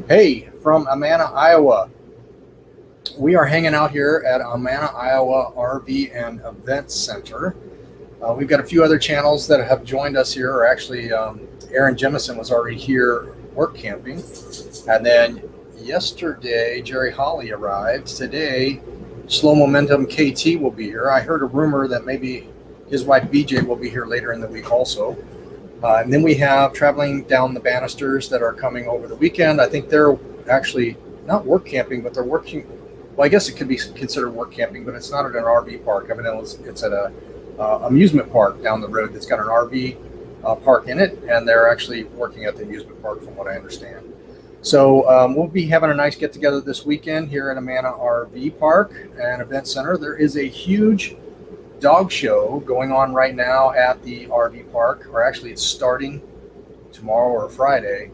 Hey, from Amana, Iowa. We are hanging out here at Amana, Iowa RV and Event Center. We've got a few other channels that have joined us here. Or actually, Aaron Jemison was already here work camping. And then yesterday, Jerry Holly arrived. Today, Slow Momentum KT will be here. I heard a rumor that maybe his wife BJ will be here later in the week also. And then we have traveling down the banisters that are coming over the weekend. I think they're actually not work camping, but they're working. Well, I guess it could be considered work camping, but it's not at an RV park. Evidently, it's at a amusement park down the road that's got an RV park in it, and they're actually working at the amusement park, from what I understand. So we'll be having a nice get together this weekend here at Amana RV Park and Event Center. There is a huge dog show going on right now at the RV park, or actually it's starting tomorrow or Friday.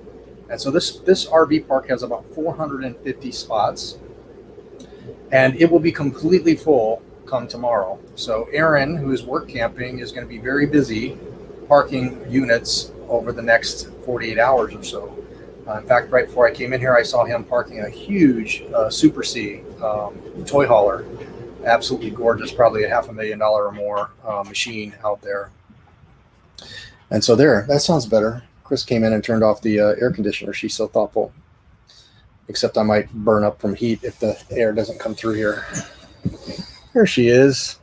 And so this RV park has about 450 spots, and it will be completely full come tomorrow. So Aaron, who is work camping, is going to be very busy parking units over the next 48 hours or so. In fact, right before I came in here, I saw him parking a huge Super C toy hauler. Absolutely gorgeous, probably a $500,000 or more machine out there. And so there, that sounds better. Chris came in and turned off the air conditioner. She's so thoughtful. Except I might burn up from heat if the air doesn't come through here. There she is.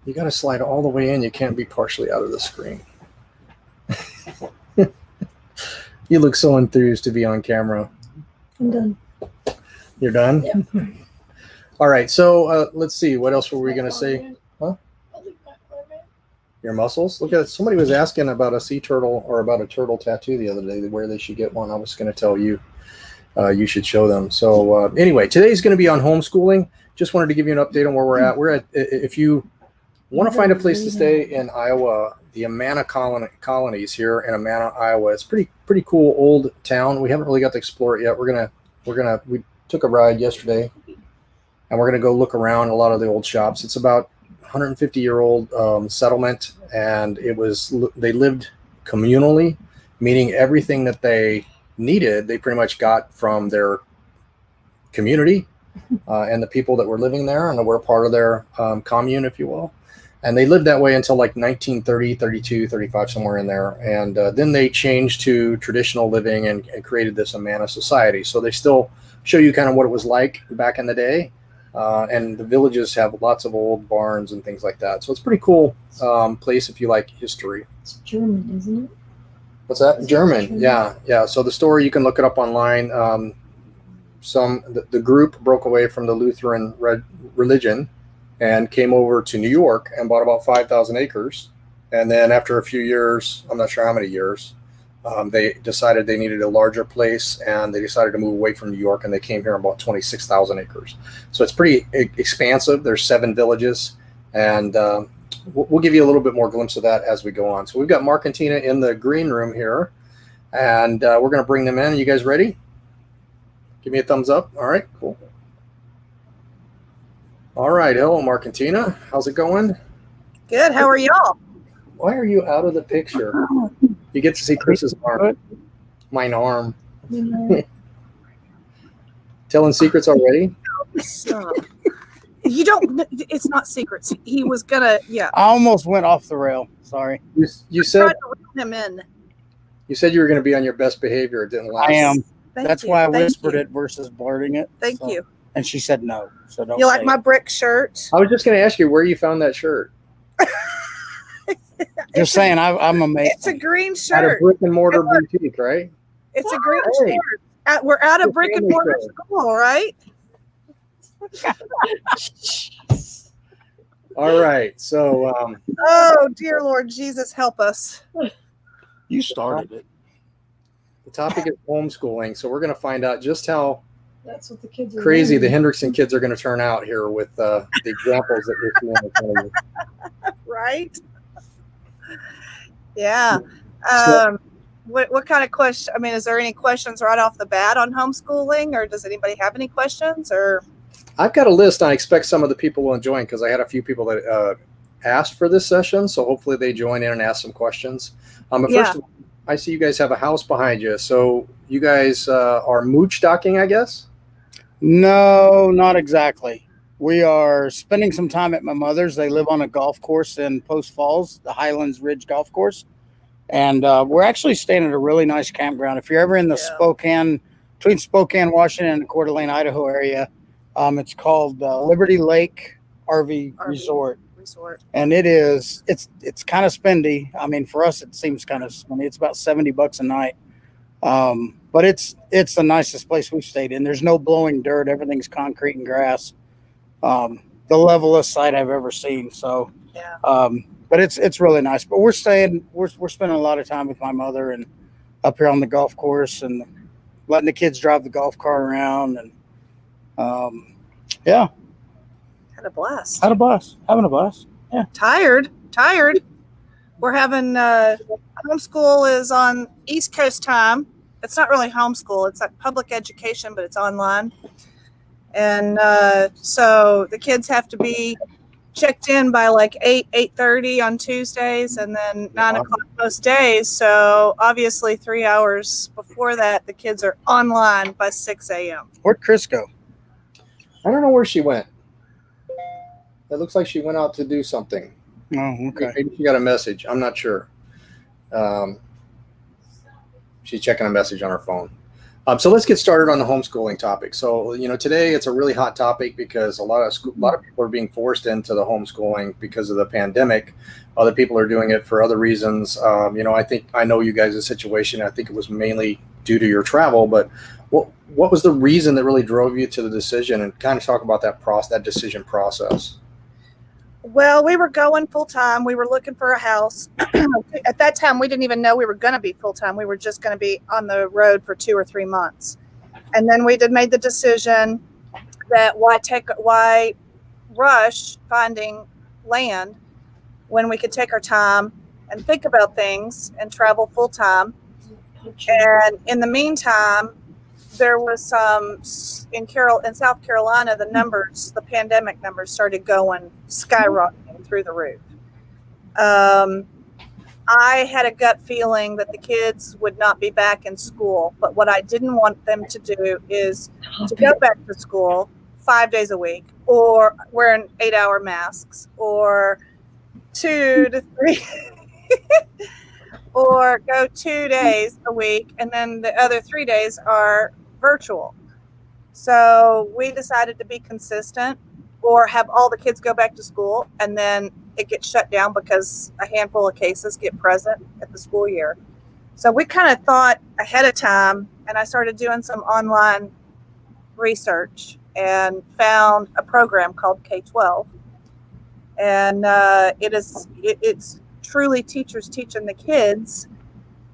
You got to slide all the way in. You can't be partially out of the screen. You look so enthused to be on camera. I'm done. You're done? Yeah. All right, so let's see. What else were we going to say? Huh? Your muscles? Look at it. Somebody was asking about a sea turtle or about a turtle tattoo the other day, where they should get one. I was going to tell you. You should show them. So anyway, today's going to be on homeschooling. Just wanted to give you an update on where we're at. We're at, if you want to find a place to stay in Iowa, the Amana colonies here in Amana, Iowa. It's pretty cool old town. We haven't really got to explore it yet. We took a ride yesterday, and we're gonna go look around a lot of the old shops. It's about 150-year-old settlement, and they lived communally, meaning everything that they needed, they pretty much got from their community and the people that were living there, and were part of their commune, if you will. And they lived that way until like 1930, 32, 35, somewhere in there. And then they changed to traditional living and created this Amana society. So they still show you kind of what it was like back in the day. And the villages have lots of old barns and things like that. So it's a pretty cool place if you like history. It's German, isn't it? What's that? German. Yeah. So the story, you can look it up online. The group broke away from the Lutheran religion and came over to New York and bought about 5,000 acres. And then after a few years, I'm not sure how many years, they decided they needed a larger place, and they decided to move away from New York, and they came here about 26,000 acres. So it's pretty expansive. There's 7 villages, and we'll give you a little bit more glimpse of that as we go on. So we've got Mark and Tina in the green room here, and we're going to bring them in. You guys ready? Give me a thumbs up. All right, cool. All right, hello, Mark and Tina. How's it going? Good. How are y'all? Why are you out of the picture? You get to see Chris's arm. Mine arm. Telling secrets already? Stop. You don't. It's not secrets. He was gonna. Yeah. I almost went off the rail. Sorry. You said Tried to reel him in. You said you were going to be on your best behavior. It didn't last. I am. Thank That's you. why I Thank whispered you. it versus blurting it. Thank So- you. And she said no. So don't. You like say my it. brick shirt? I was just going to ask you where you found that shirt. Just saying, I'm amazing. It's a green At a shirt. brick and mortar boutique, right? It's a green Hey. shirt. We're at a Good brick and family mortar shirt. school, right? All right. So Oh dear Lord Jesus, help us. You started it. the topic is homeschooling. So we're going to find out just how That's what the kids are crazy the learning. Hendrickson kids are going to turn out here with the examples that you're seeing in front of you. Right? Yeah. So- What kind of question? I mean, is there any questions right off the bat on homeschooling, or does anybody have any questions? Or I've got a list. I expect some of the people will join because I had a few people that asked for this session. So hopefully they join in and ask some questions. But Yeah. first of all, I see you guys have a house behind you. So you guys are mooch docking, I guess? No, not exactly. We are spending some time at my mother's. They live on a golf course in Post Falls, the Highlands Ridge Golf Course. And we're actually staying at a really nice campground. If you're ever in the between Spokane, Washington, and Coeur d'Alene, Idaho area, it's called Liberty Lake RV Resort. And it's kind of spendy. I mean, for us, it seems kind of spendy. It's about $70 a night. But it's the nicest place we've stayed in. There's no blowing dirt. Everything's concrete and grass. The levelest site I've ever seen. So, Yeah. but it's really nice. But we're spending a lot of time with my mother and up here on the golf course and letting the kids drive the golf cart around and yeah, Had a blast. having a blast. Yeah. Tired. We're having homeschool is on East Coast time. It's not really homeschool. It's like public education, but it's online. And so the kids have to be checked in by like 8:30 on Tuesdays, and then 9 o'clock most days. So obviously 3 hours before that, the kids are online by 6 a.m. Where'd Chris go? I don't know where she went. It looks like she went out to do something. Oh, okay. Maybe she got a message. I'm not sure. She's checking a message on her phone. So let's get started on the homeschooling topic. So, today it's a really hot topic because a lot of people are being forced into the homeschooling because of the pandemic. Other people are doing it for other reasons. I know you guys' situation. I think it was mainly due to your travel, but what was the reason that really drove you to the decision, and kind of talk about that decision process? Well, we were going full time. We were looking for a house. At that time, we didn't even know we were going to be full time. We were just going to be on the road for 2 or 3 months. And then we made the decision that why rush finding land when we could take our time and think about things and travel full time. And in the meantime, there was some in South Carolina, the pandemic numbers started going skyrocketing through the roof. I had a gut feeling that the kids would not be back in school, but what I didn't want them to do is to go back to school 5 days a week, or wearing 8-hour masks, or 2 to 3 or go 2 days a week and then the other 3 days are virtual. So we decided to be consistent, or have all the kids go back to school and then it gets shut down because a handful of cases get present at the school year. So we kind of thought ahead of time, and I started doing some online research and found a program called K-12. And it's truly teachers teaching the kids.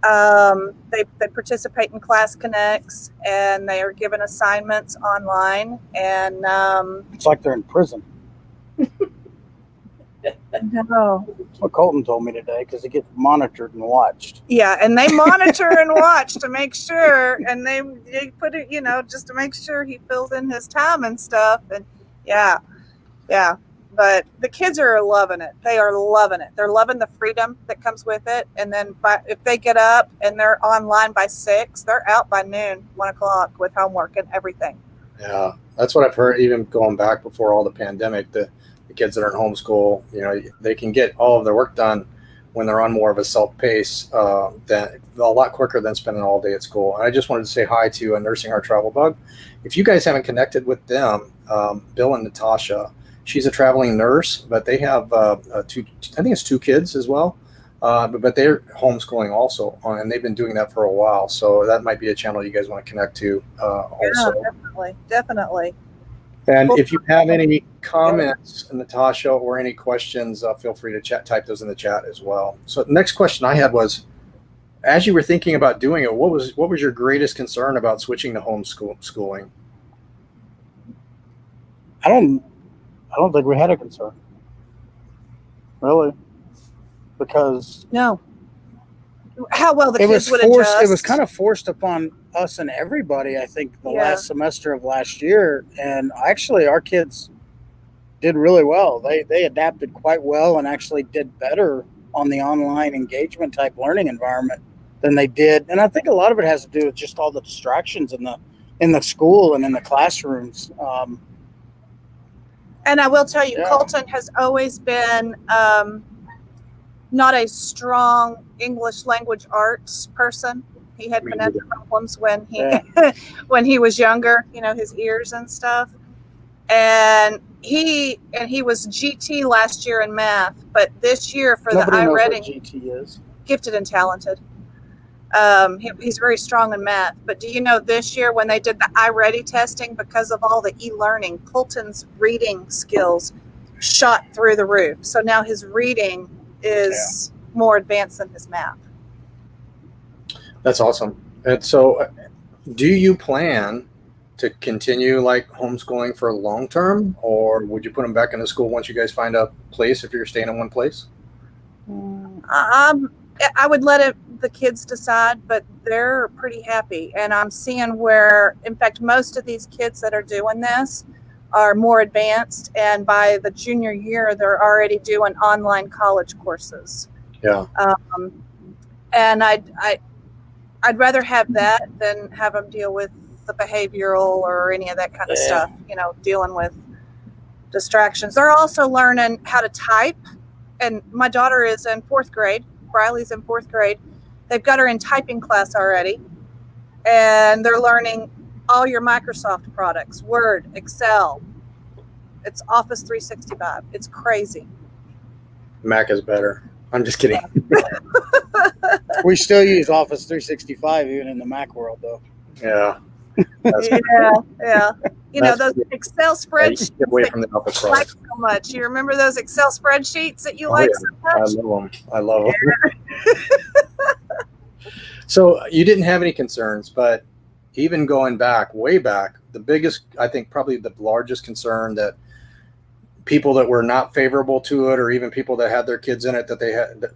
They participate in Class Connects, and they are given assignments online. And It's like they're in prison. no, That's what Colton told me today, because he gets monitored and watched. yeah, and they monitor and watch to make sure, and they put it, just to make sure he fills in his time and stuff. And yeah. But the kids are loving it. They are loving it. They're loving the freedom that comes with it. And then if they get up and they're online by 6, they're out by noon, 1 o'clock with homework and everything. Yeah, that's what I've heard. Even going back before all the pandemic, the kids that are in homeschool, they can get all of their work done when they're on more of a self-pace, than a lot quicker than spending all day at school. And I just wanted to say hi to Nursing Our Travel Bug. If you guys haven't connected with them, Bill and Natasha. She's a traveling nurse, but they have I think it's 2 kids as well. But they're homeschooling also, and they've been doing that for a while. So that might be a channel you guys want to connect to also. Yeah, definitely. And if you have any comments, Natasha, or any questions, feel free to type those in the chat as well. So the next question I had was, as you were thinking about doing it, what was your greatest concern about switching to homeschooling? I don't think we had a concern, really, because No. How well the kids would adjust. It was kind of forced upon us and everybody, I think, the last semester of last year. And actually, our kids did really well. They adapted quite well and actually did better on the online engagement type learning environment than they did. And I think a lot of it has to do with just all the distractions in the school and in the classrooms. And I will tell you, Yeah. Colton has always been not a strong English language arts person. He had Me phonetics neither. problems when he Yeah. when he was younger, his ears and stuff. And he was GT last year in math, but this year for Nobody the knows what iReading, GT is. gifted and talented. He's very strong in math. But do you know this year when they did the iReady testing, because of all the e-learning, Colton's reading skills shot through the roof. So now his reading is more advanced than his math. That's awesome. And so, do you plan to continue like homeschooling for long term, or would you put them back into school once you guys find a place if you're staying in one place? I would let the kids decide, but they're pretty happy. And I'm seeing where, in fact, most of these kids that are doing this are more advanced. And by the junior year, they're already doing online college courses. Yeah. And I'd rather have that than have them deal with the behavioral or any of that kind of stuff, dealing with distractions. They're also learning how to type. And my daughter is in 4th grade. Briley's in 4th grade. They've got her in typing class already. And they're learning all your Microsoft products, Word, Excel. It's Office 365. It's crazy. Mac is better. I'm just kidding. We still use Office 365 even in the Mac world, though. Yeah. Yeah. Those Excel spreadsheets Get away from the Office you like products. so much. You remember those Excel spreadsheets that you Oh, like yeah. so much? I love them. So you didn't have any concerns, but even going back, way back, the biggest, I think probably the largest concern that people that were not favorable to it, or even people that had their kids in it,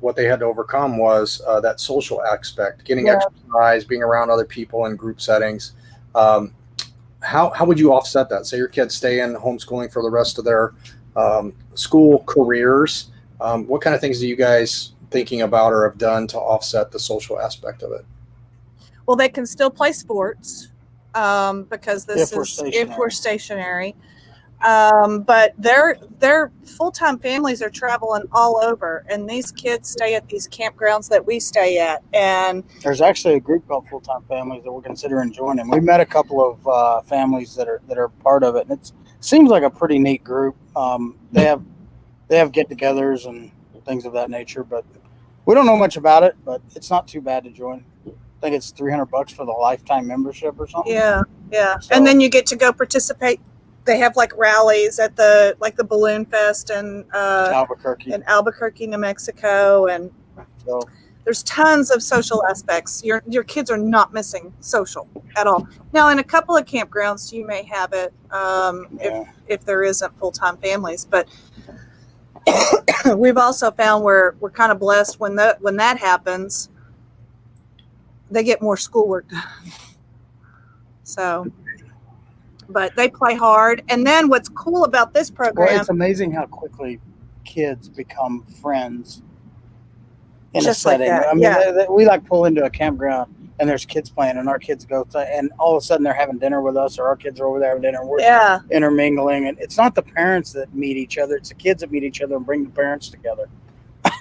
what they had to overcome was that social aspect, getting exercise, being around other people in group settings. How would you offset that? Say your kids stay in homeschooling for the rest of their school careers. What kind of things are you guys thinking about or have done to offset the social aspect of it? Well, they can still play sports because If we're stationary. But their full-time families are traveling all over, and these kids stay at these campgrounds that we stay at. And there's actually a group called Full Time Families that we're considering joining. We met a couple of families that are part of it, and it seems like a pretty neat group. They have get-togethers and things of that nature, but we don't know much about it. But it's not too bad to join. I think it's $300 for the lifetime membership or something. Yeah. So, And then you get to go participate. They have like rallies at the Balloon Fest in Albuquerque, New Mexico, and so there's tons of social aspects. Your kids are not missing social at all. Now, in a couple of campgrounds, you may have it if there isn't full-time families, but we've also found we're kind of blessed when that happens. They get more schoolwork done. So. But they play hard. And then what's cool about this program... Well, it's amazing how quickly kids become friends in just a setting. Like that. I mean, we pull into a campground and there's kids playing, and our kids go and all of a sudden they're having dinner with us, or our kids are over there having dinner. And we're intermingling, and it's not the parents that meet each other; it's the kids that meet each other and bring the parents together.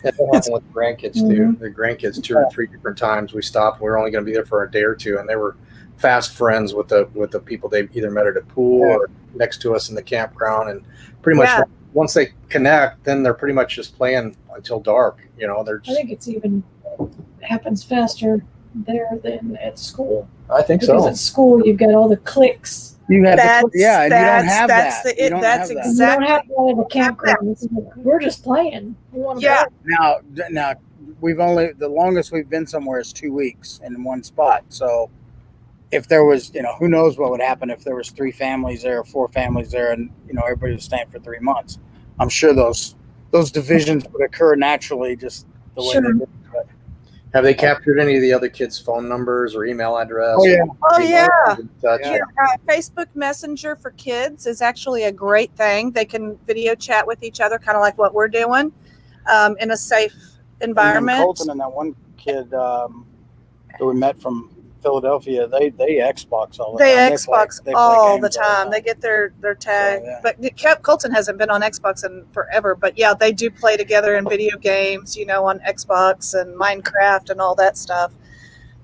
That happened with grandkids too. The grandkids 2 or 3 different times we stopped. We were only going to be there for a day or two, and they were fast friends with the people they either met at a pool or next to us in the campground, and pretty much once they connect, then they're pretty much just playing until dark. They're just, I think it's even happens faster there than at school. I think because at school you've got all the cliques. You have and you don't have that's that. You don't have You don't have that at the campground. We're just playing. We want to play. Now the longest we've been somewhere is 2 weeks in one spot. So if there was, who knows what would happen if there was 3 families there or 4 families there, and everybody was staying for 3 months. I'm sure those divisions would occur naturally, just the way they did. Have they captured any of the other kids' phone numbers or email address? Oh yeah. Yeah. Facebook Messenger for kids is actually a great thing. They can video chat with each other, kind of like what we're doing, in a safe environment. And Colton and that one kid, that we met from Philadelphia, they Xbox all the They time. Xbox They play all the games all time. They get their tag. So, yeah. But Colton hasn't been on Xbox in forever. But yeah, they do play together in video games, on Xbox and Minecraft and all that stuff.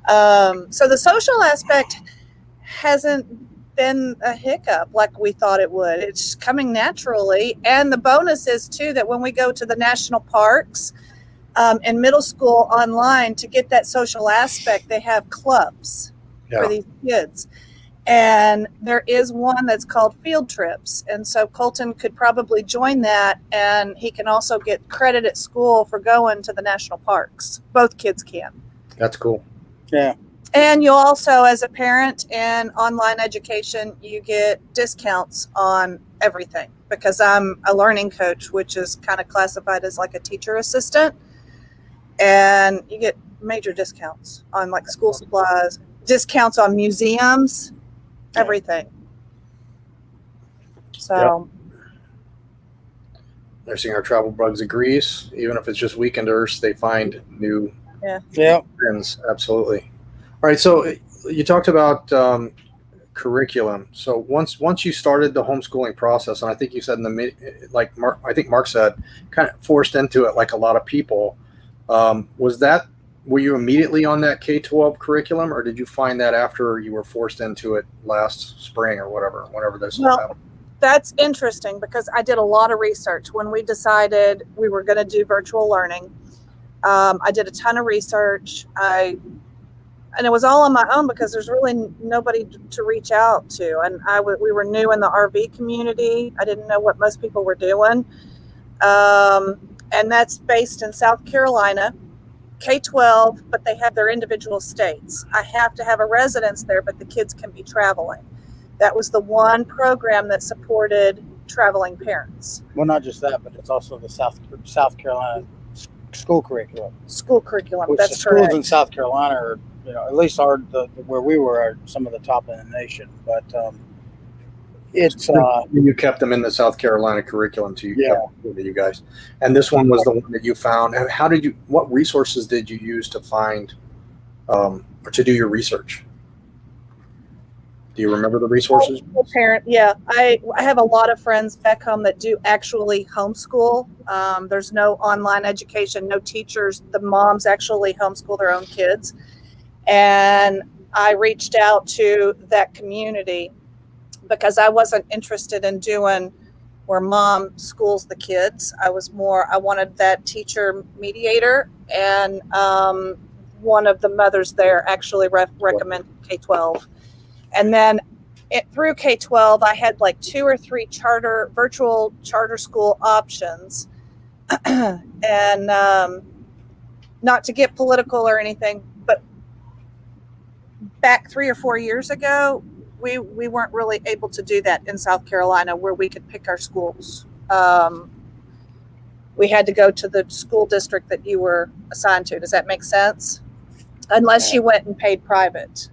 So the social aspect hasn't been a hiccup like we thought it would. It's coming naturally. And the bonus is, too, that when we go to the national parks in middle school online to get that social aspect, they have clubs for these kids. And there is one that's called field trips. And so Colton could probably join that, and he can also get credit at school for going to the national parks. Both kids can. That's cool. Yeah. And you'll also, as a parent in online education, you get discounts on everything because I'm a learning coach, which is kind of classified as like a teacher assistant. And you get major discounts on like school supplies, discounts on museums, everything. So Nursing Our Travel Bugs agrees. Even if it's just weekenders, they find new friends. Absolutely. All right. So you talked about curriculum. So once you started the homeschooling process, and I think you said I think Mark said, kind of forced into it like a lot of people. Were you immediately on that K-12 curriculum, or did you find that after you were forced into it last spring or whenever this happened? That's interesting because I did a lot of research when we decided we were going to do virtual learning. I did a ton of research. And it was all on my own because there's really nobody to reach out to. And we were new in the RV community. I didn't know what most people were doing. And that's based in South Carolina, K-12, but they have their individual states. I have to have a residence there, but the kids can be traveling. That was the one program that supported traveling parents. Well, not just that, but it's also the South Carolina school curriculum. School curriculum, Which that's the correct. schools in South Carolina are, at least where we were, are some of the top in the nation. But it's you kept them in the South Carolina curriculum to you guys, and this one was the one that you found. And what resources did you use to find or to do your research? Do you remember the resources? I have a lot of friends back home that do actually homeschool. There's no online education, no teachers. The moms actually homeschool their own kids. And I reached out to that community because I wasn't interested in doing where mom schools the kids. I wanted that teacher mediator, and one of the mothers there actually recommended K-12. And then through K-12, I had like 2 or 3 virtual charter school options. And not to get political or anything, but back 3 or 4 years ago, we weren't really able to do that in South Carolina where we could pick our schools. We had to go to the school district that you were assigned to. Does that make sense? Unless you went and paid private.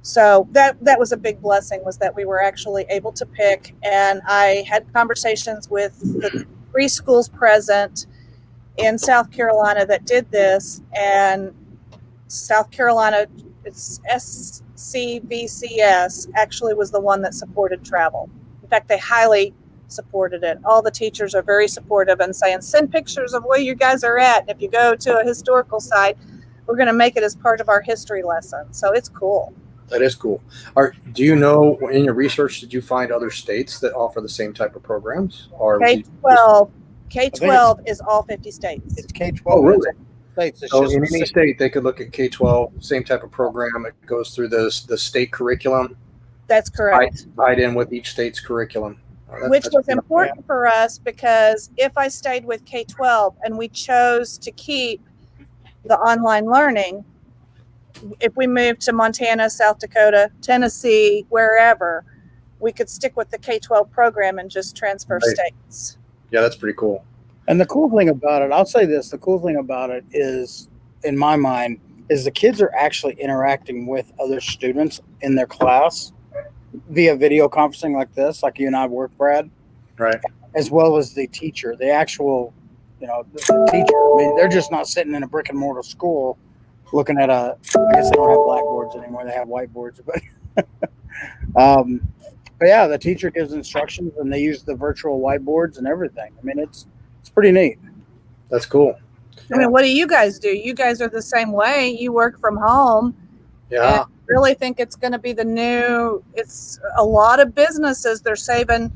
So that was a big blessing, was that we were actually able to pick. And I had conversations with the 3 schools present in South Carolina that did this. And South Carolina, it's SCVCS, actually was the one that supported travel. In fact, they highly supported it. All the teachers are very supportive and saying, send pictures of where you guys are at. And if you go to a historical site, we're going to make it as part of our history lesson. So it's cool. That is cool. Do you know, in your research, did you find other states that offer the same type of programs? Or K-12 is all 50 states. It's K-12. Oh, really? States. So in any state, they could look at K-12, same type of program. It goes through the state curriculum. That's correct. Tied in with each state's curriculum. Which was important for us because if I stayed with K-12 and we chose to keep the online learning, if we moved to Montana, South Dakota, Tennessee, wherever, we could stick with the K-12 program and just transfer states. Yeah, that's pretty cool. And the cool thing about it, I'll say this, the cool thing about it is, in my mind, is the kids are actually interacting with other students in their class via video conferencing like this, like you and I work, Brad. Right. As well as the teacher, the actual, the teacher. I mean, they're just not sitting in a brick and mortar school looking at I guess they don't have blackboards anymore. They have whiteboards, but yeah, the teacher gives instructions and they use the virtual whiteboards and everything. I mean, it's pretty neat. That's cool. I mean, what do you guys do? You guys are the same way. You work from home. Yeah. And really think it's going to be it's a lot of businesses, they're saving.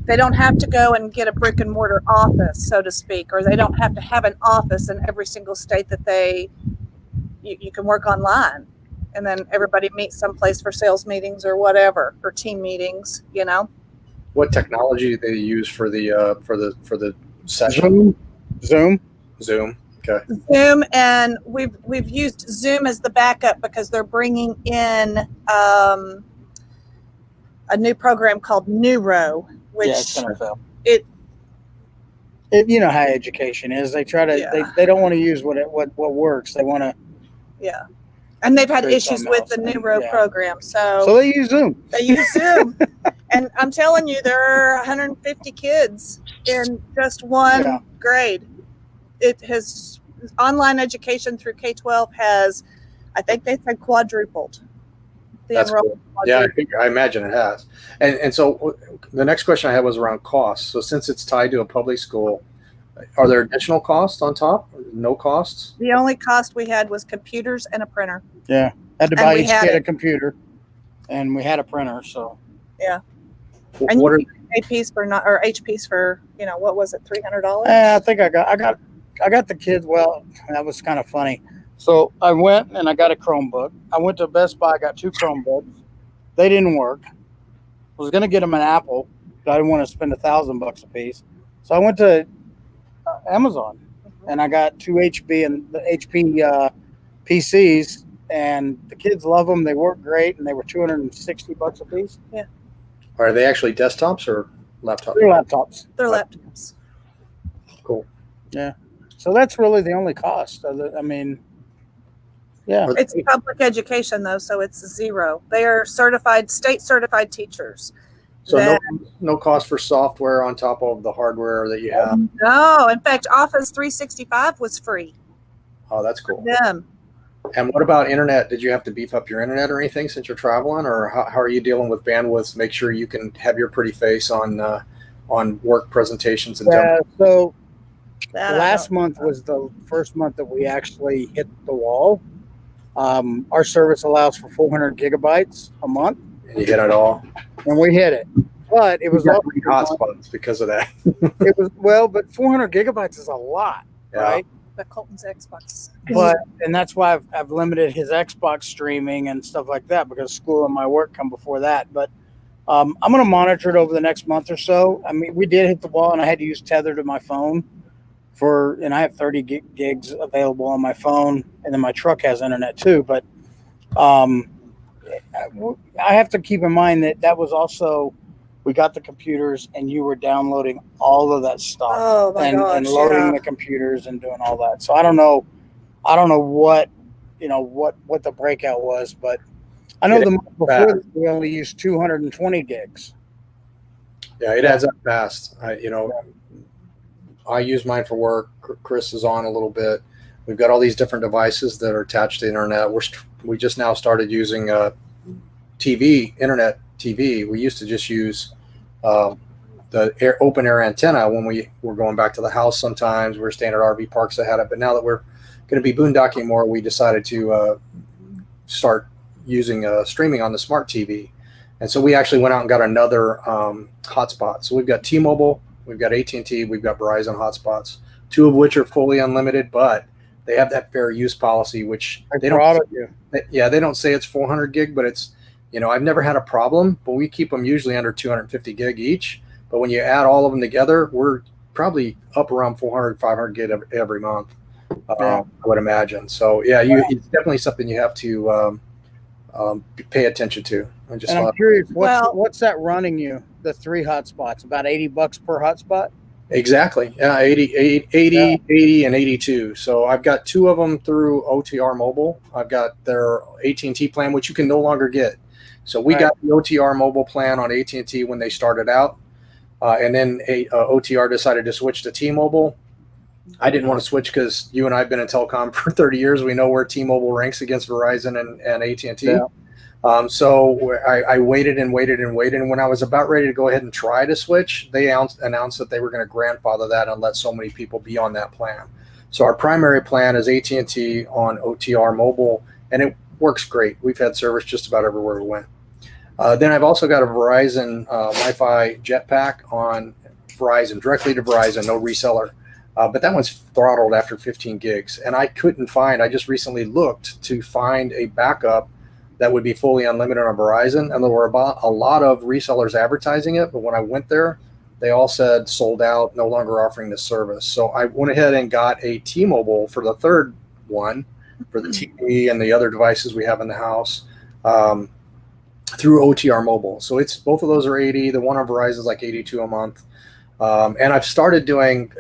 They don't have to go and get a brick and mortar office, so to speak, or they don't have to have an office in every single state that you can work online. And then everybody meets someplace for sales meetings or whatever, or team meetings, What technology do they use for the session? Zoom. Okay. Zoom, and we've used Zoom as the backup because they're bringing in a new program called Neuro, which Yeah, it's gonna fail. it You know how education is. They try to. Yeah. They don't want to use what works. They want to. yeah, and they've had Create issues something with else. the Neuro Yeah. program, So they use Zoom. they use Zoom. And I'm telling you, there are 150 kids in just one Yeah. grade. It has online education through K-12 has, I think they said quadrupled. The That's enrollment Yeah, I imagine it has. And so the next question I had was around costs. So since it's tied to a public school, are there additional costs on top? No costs? The only cost we had was computers and a printer. Yeah, had to And buy we each had kid a it. computer, and we had a printer. So And What are you can pay piece for not, or H piece for, what was it, $300? I think I got the kids. Well, that was kind of funny. So I went and I got a Chromebook. I went to Best Buy, got 2 Chromebooks. They didn't work. I was gonna get them an Apple, but I didn't want to spend $1,000 a piece. So I went to Amazon and I got 2 HP PCs, and the kids love them. They work great, and they were $260 a piece. Are they actually desktops or laptops? They're laptops. They're laptops. Cool. So that's really the only cost. I mean, yeah. It's public education, though, so it's zero. They are state certified teachers. So That- no cost for software on top of the hardware that you have. No, in fact, Office 365 was free Oh, that's for cool. them. And what about internet? Did you have to beef up your internet or anything since you're traveling, or how are you dealing with bandwidth to make sure you can have your pretty face on work presentations and Yeah. So That I last don't- month was the first month that we actually hit the wall. Our service allows for 400 gigabytes a month, and you hit it all? and we hit it. But it was You got also 3 hotspots because of that. it was but 400 gigabytes is a lot, Yeah. right? But Colton's Xbox. But and that's why I've limited his Xbox streaming and stuff like that, because school and my work come before that. But I'm going to monitor it over the next month or so. I mean, we did hit the wall, and I had to use Tether to my phone and I have 30 gigs available on my phone, and then my truck has internet too. But I have to keep in mind that was also, we got the computers and you were downloading all of that stuff Oh my and gosh, loading yeah. the computers and doing all that. So I don't know what the breakout was, but I know It the month before bad. we only used 220 gigs. Yeah, it adds up fast. I use mine for work. Chris is on a little bit. We've got all these different devices that are attached to the internet. We just now started using internet TV. We used to just use the open air antenna when we were going back to the house. Sometimes we were staying at RV parks that had it. But now that we're going to be boondocking more, we decided to start using streaming on the smart TV. And so we actually went out and got another hotspot. So we've got T-Mobile, we've got AT&T, we've got Verizon hotspots, 2 of which are fully unlimited, but they have that fair use policy, which I'm they proud don't. of you. They don't say it's 400 gig, but it's, I've never had a problem, but we keep them usually under 250 gig each. But when you add all of them together, we're probably up around 400, 500 gig every month, I would imagine. So it's definitely something you have to pay attention to. And I'm curious, Well- what's that running you? The 3 hotspots, about $80 per hotspot. Exactly. Yeah, 80 and 82. So I've got 2 of them through OTR Mobile. I've got their AT&T plan, which you can no longer get. So we got the OTR Mobile plan on AT&T when they started out. And then OTR decided to switch to T-Mobile. I didn't want to switch because you and I have been in telecom for 30 years. We know where T-Mobile ranks against Verizon and AT&T. Yeah. So I waited and waited and waited. And when I was about ready to go ahead and try to switch, they announced that they were going to grandfather that and let so many people be on that plan. So our primary plan is AT&T on OTR mobile, and it works great. We've had service just about everywhere we went. Then I've also got a Verizon Wi-Fi jetpack on Verizon, directly to Verizon, no reseller. But that one's throttled after 15 gigs. And I just recently looked to find a backup that would be fully unlimited on Verizon. And there were about a lot of resellers advertising it. But when I went there, they all said sold out, no longer offering this service. So I went ahead and got a T-Mobile for the third one for the TV and the other devices we have in the house through OTR Mobile. So it's both of those are 80. The one on Verizon is like 82 a month. And I've started doing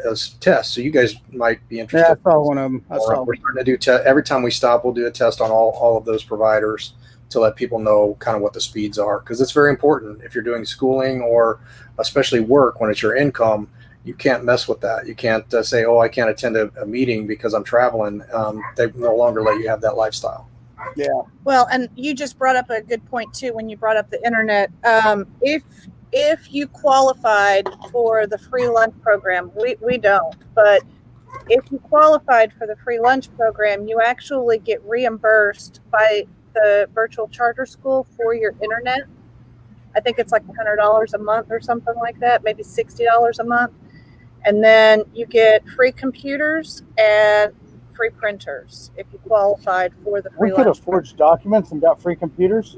tests, so you guys might be interested. Yeah, I saw one of them. We're starting to do every time we stop, we'll do a test on all of those providers to let people know kind of what the speeds are, because it's very important if you're doing schooling or especially work when it's your income. You can't mess with that. You can't say, "Oh, I can't attend a meeting because I'm traveling." They no longer let you have that lifestyle. Yeah. Well, and you just brought up a good point too when you brought up the internet. If you qualified for the free lunch program, we don't, but if you qualified for the free lunch program, you actually get reimbursed by the virtual charter school for your internet. I think it's like $100 a month or something like that, maybe $60 a month. And then you get free computers and free printers if you qualified for the free We could lunch. have forged documents and got free computers.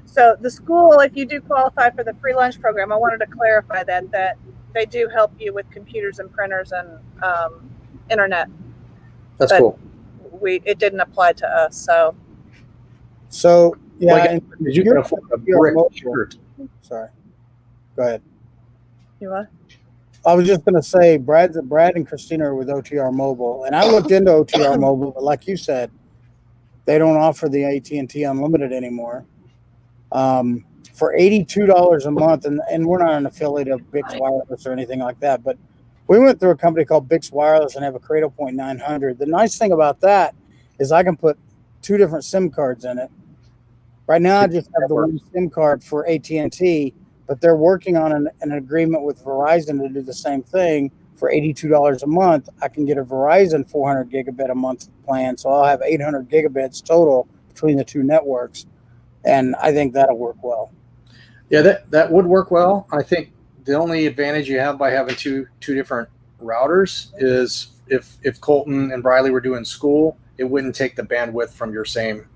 So the school, if you do qualify for the free lunch program, I wanted to clarify that they do help you with computers and printers and internet. That's But cool. It didn't apply to us. So yeah, Like, and you can afford a brick shirt. sorry. Go ahead. You what? I was just gonna say Brad and Christina are with OTR Mobile, and I looked into OTR Mobile, but like you said, they don't offer the AT&T Unlimited anymore. For $82 a month, and we're not an affiliate of Bix Wireless or anything like that, but we went through a company called Bix Wireless and have a Cradle Point 900. The nice thing about that is I can put 2 different SIM cards in it. Right now, I just have the one SIM card for AT&T, but they're working on an agreement with Verizon to do the same thing. For $82 a month, I can get a Verizon 400 gigabit a month plan, so I'll have 800 gigabits total between the two networks, and I think that'll work well. Yeah, that would work well. I think the only advantage you have by having two different routers is if Colton and Briley were doing school, it wouldn't take the bandwidth from your same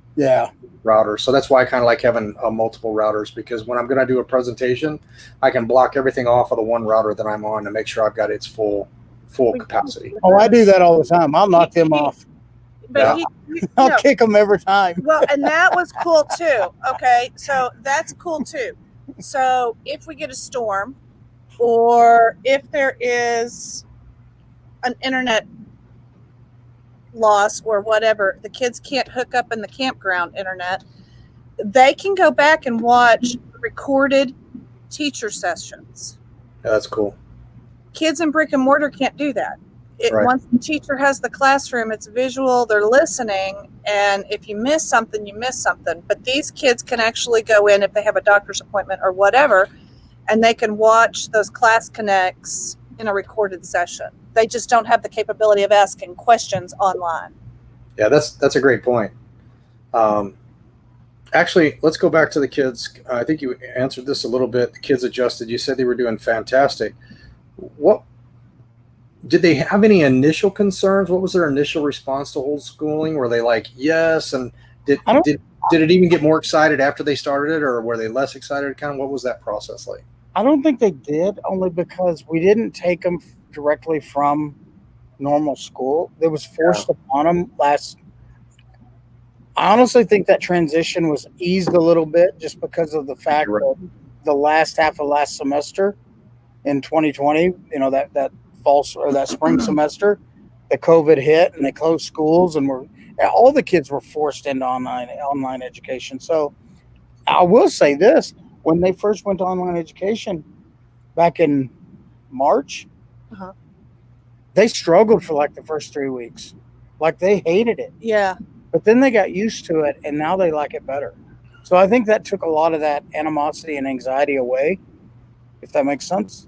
router. So that's why I kind of like having multiple routers, because when I'm going to do a presentation, I can block everything off of the one router that I'm on to make sure I've got its full capacity. Oh, I do that all the time. I'll knock them off. But Yeah. I'll kick them every time. Well, and that was cool too. Okay, so that's cool too. So if we get a storm, or if there is an internet loss or whatever, the kids can't hook up in the campground internet, they can go back and watch recorded teacher sessions. Yeah, that's cool. Kids in brick and mortar can't do that. Right. Once the teacher has the classroom, it's visual, they're listening, and if you miss something, you miss something. But these kids can actually go in if they have a doctor's appointment or whatever, and they can watch those class connects in a recorded session. They just don't have the capability of asking questions online. Yeah, that's a great point. Actually, let's go back to the kids. I think you answered this a little bit. The kids adjusted. You said they were doing fantastic. What did they have any initial concerns? What was their initial response to homeschooling? Were they like, yes? And did it even get more excited after they started it, or were they less excited? Kind of what was that process like? I don't think they did, only because we didn't take them directly from normal school. It was forced upon them I honestly think that transition was eased a little bit just because of the fact that the last half of last semester in 2020, that fall or that spring semester, the COVID hit and they closed schools, and all the kids were forced into online education. So I will say this: when they first went to online education back in March, Uh-huh. They struggled for like the first 3 weeks. Like they hated it. Yeah. But then they got used to it and now they like it better. So I think that took a lot of that animosity and anxiety away, if that makes sense.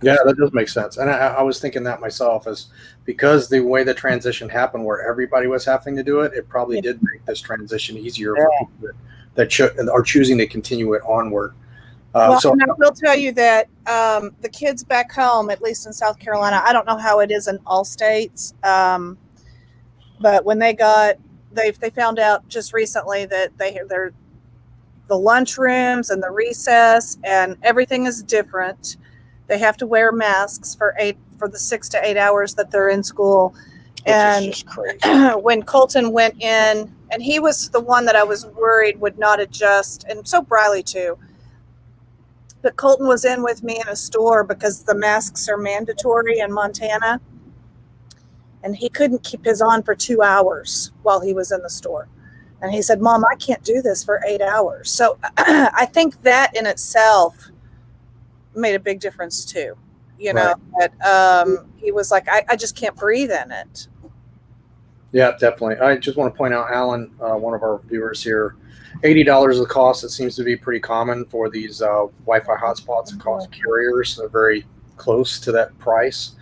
Yeah, that does make sense. And I was thinking that myself, is because the way the transition happened where everybody was having to do it, it probably did make this transition easier for people that are choosing to continue it onward. So, and I will tell you that the kids back home, at least in South Carolina, I don't know how it is in all states, but when they found out just recently that they're the lunchrooms and the recess and everything is different. They have to wear masks for the 6 to 8 hours that they're in school. And just crazy. When Colton went in, and he was the one that I was worried would not adjust, and so Briley too. But Colton was in with me in a store because the masks are mandatory in Montana. And he couldn't keep his on for 2 hours while he was in the store. And he said, Mom, I can't do this for 8 hours. So I think that in itself made a big difference too. You know, that he was like, I just can't breathe in it. Yeah, definitely. I just want to point out, Alan, one of our viewers here, $80 is the cost. It seems to be pretty common for these Wi-Fi hotspots across carriers. They're very close to that price.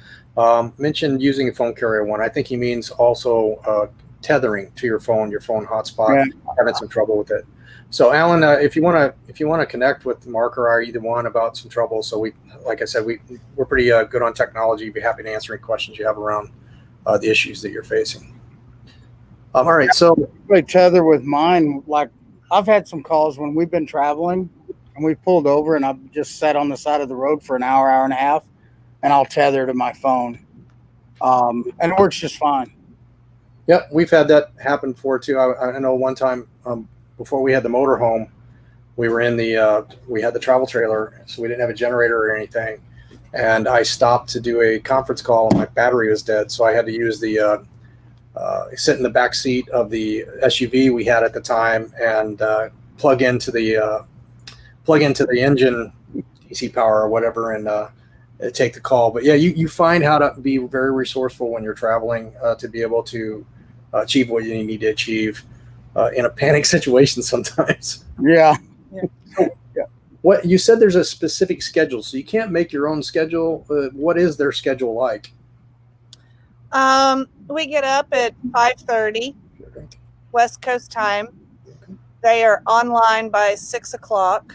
Mentioned using a phone carrier one. I think he means also tethering to your phone hotspot. Having some trouble with it. So, Alan, if you want to connect with Mark or I, either one, about some trouble. So like I said, we're pretty good on technology. We'd be happy to answer any questions you have around the issues that you're facing. All right, so I tether with mine. Like I've had some calls when we've been traveling and we pulled over and I've just sat on the side of the road for an hour and a half, and I'll tether to my phone, and it works just fine. Yep, we've had that happen before too. I know one time before we had the motorhome, we were in we had the travel trailer, so we didn't have a generator or anything, and I stopped to do a conference call and my battery was dead, so I had to use the sit in the back seat of the SUV we had at the time and plug into the engine DC power or whatever and take the call. But yeah, you find how to be very resourceful when you're traveling to be able to achieve what you need to achieve in a panic situation sometimes. Yeah. What you said, there's a specific schedule, so you can't make your own schedule. What is their schedule like? We get up at 5:30 West Coast time. They are online by 6 o'clock,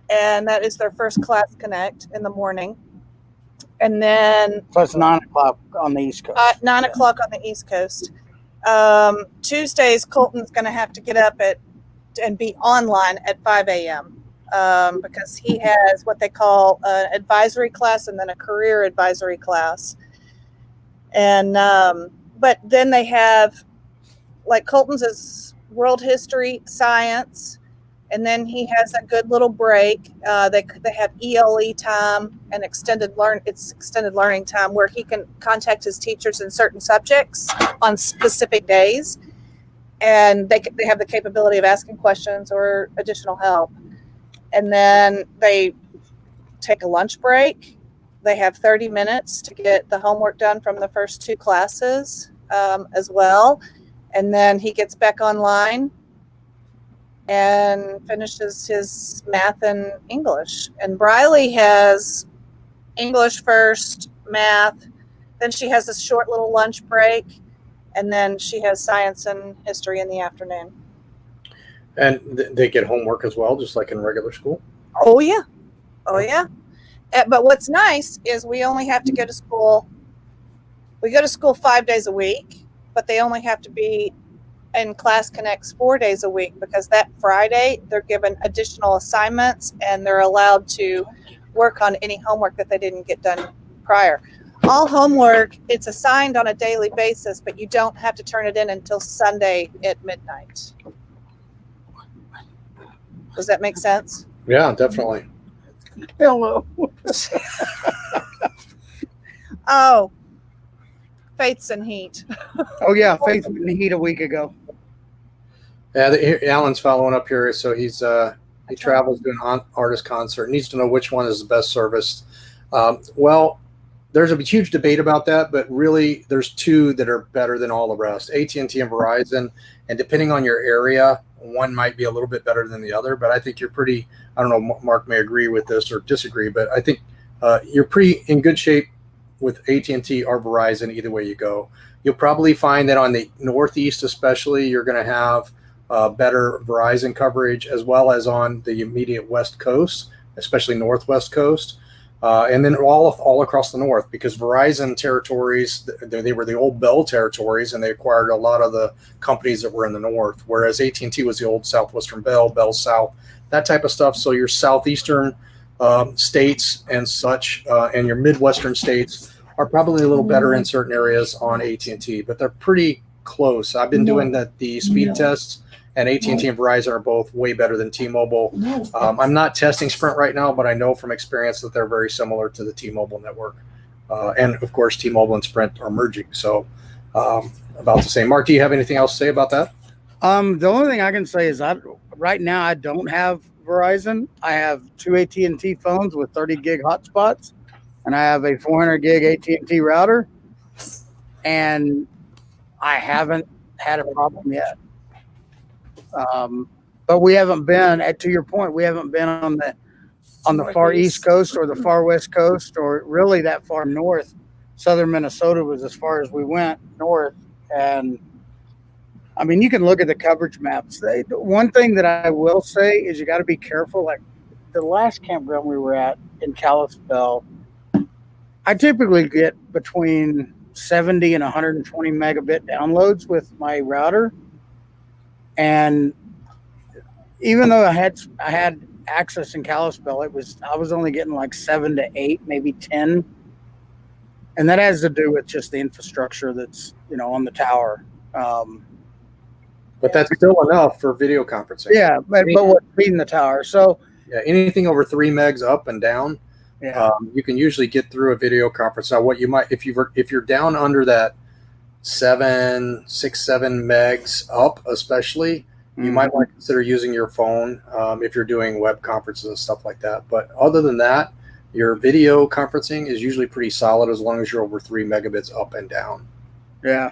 and that is their first class connect in the morning. And then so it's 9 o'clock on the East Coast. 9 o'clock on the East Coast. Tuesdays, Colton's going to have to get up and be online at 5 a.m. Because he has what they call an advisory class and then a career advisory class. And but then they have, like, Colton's is world history, science, and then he has a good little break. They have ELE time and extended learning time where he can contact his teachers in certain subjects on specific days, and they have the capability of asking questions or additional help. And then they take a lunch break. They have 30 minutes to get the homework done from the first 2 classes as well. And then he gets back online and finishes his math and English. And Briley has English first, math, then she has a short little lunch break, and then she has science and history in the afternoon. And they get homework as well, just like in regular school? Oh, yeah. Oh, yeah. But what's nice is we only have to go to school. We go to school 5 days a week, but they only have to be in Class Connects 4 days a week because that Friday they're given additional assignments and they're allowed to work on any homework that they didn't get done prior. All homework, it's assigned on a daily basis, but you don't have to turn it in until Sunday at midnight. Does that make sense? Yeah, definitely. Hello. Oh, Faith's in heat. Oh yeah, Faith was in the heat a week ago. Yeah, Alan's following up here. So he travels doing an artist concert. Needs to know which one is the best service. Well, there's a huge debate about that, but really there's two that are better than all the rest, AT&T and Verizon. And depending on your area, one might be a little bit better than the other, but I think you're pretty, I don't know, Mark may agree with this or disagree, but I think you're pretty in good shape with AT&T or Verizon either way you go. You'll probably find that on the Northeast especially, you're going to have better Verizon coverage, as well as on the immediate West Coast, especially Northwest Coast. And then all across the North, because Verizon territories, they were the old Bell territories, and they acquired a lot of the companies that were in the North, whereas AT&T was the old Southwestern Bell South, that type of stuff. So your Southeastern states and such, and your Midwestern states are probably a little better in certain areas on AT&T, but they're pretty close. I've been doing the speed tests, and AT&T and Verizon are both way better than T-Mobile. I'm not testing Sprint right now, but I know from experience that they're very similar to the T-Mobile network. And of course, T-Mobile and Sprint are merging. So about the same. Mark, do you have anything else to say about that? The only thing I can say is right now I don't have Verizon. I have two AT&T phones with 30 gig hotspots, and I have a 400 gig AT&T router, and I haven't had a problem yet. But we haven't been, to your point, we haven't been on the far East Coast or the far West Coast, or really that far north. Southern Minnesota was as far as we went north. And I mean, you can look at the coverage maps. One thing that I will say is you got to be careful. Like the last campground we were at in Kalispell, I typically get between 70 and 120 megabit downloads with my router. And even though I had access in Kalispell, I was only getting like 7 to 8, maybe 10. And that has to do with just the infrastructure that's, on the tower. But that's still enough for video conferencing. Yeah, but what's feeding the tower? So yeah, anything over 3 megs up and down, you can usually get through a video conference. Now, what you might, if you're down under that 7 megs up, especially, you might want to consider using your phone if you're doing web conferences and stuff like that. But other than that, your video conferencing is usually pretty solid as long as you're over 3 megabits up and down. Yeah.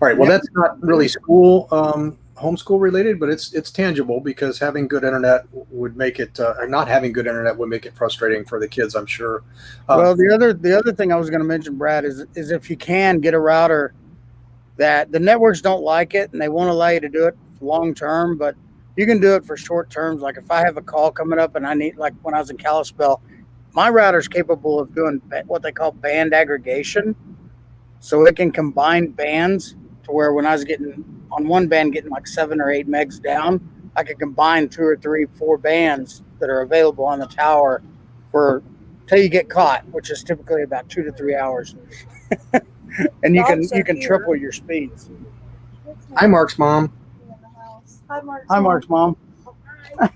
All right. Well, that's not really homeschool related, but it's tangible, because having good internet would make it, or not having good internet would make it frustrating for the kids, I'm sure. Well, the other thing I was going to mention, Brad, is if you can get a router that the networks don't like it and they won't allow you to do it long term, but you can do it for short terms. Like if I have a call coming up and I need, like when I was in Kalispell, my router's capable of doing what they call band aggregation. So it can combine bands to where when I was getting on one band, getting like 7 or 8 megs down, I could combine 2 or 3, 4 bands that are available on the tower till you get caught, which is typically about 2 to 3 hours. And you can triple your speeds. Hi, Mark's mom. Hi, Mark's Hi, Mark's mom. I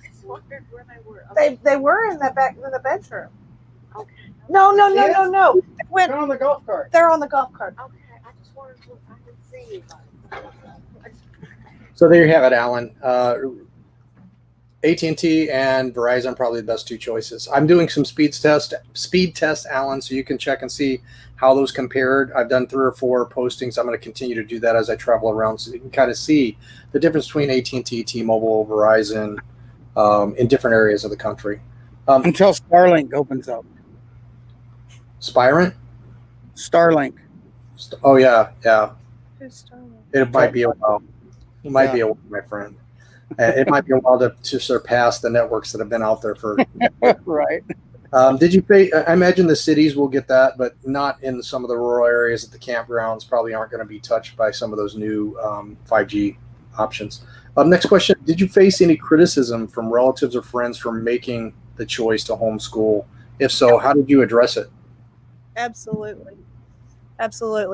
just wondered where they were. They were in the bedroom. Okay. No. They're on the golf cart. They're on the golf cart. Okay. I just wondered if I could see anybody. So there you have it, Alan. AT&T and Verizon, probably the best two choices. I'm doing some speed test, Alan, so you can check and see how those compared. I've done 3 or 4 postings. I'm going to continue to do that as I travel around, so you can kind of see the difference between AT&T, T-Mobile, Verizon in different areas of the country. Until Starlink opens up. Spirant? Starlink. Oh, yeah. Who's Starlink? It might be a while. It might be a while, my friend. It might be a while to surpass the networks that have been out there for. Right. I imagine the cities will get that, but not in some of the rural areas at the campgrounds. Probably aren't going to be touched by some of those new 5G options. Next question. Did you face any criticism from relatives or friends for making the choice to homeschool? If so, how did you address it? Absolutely.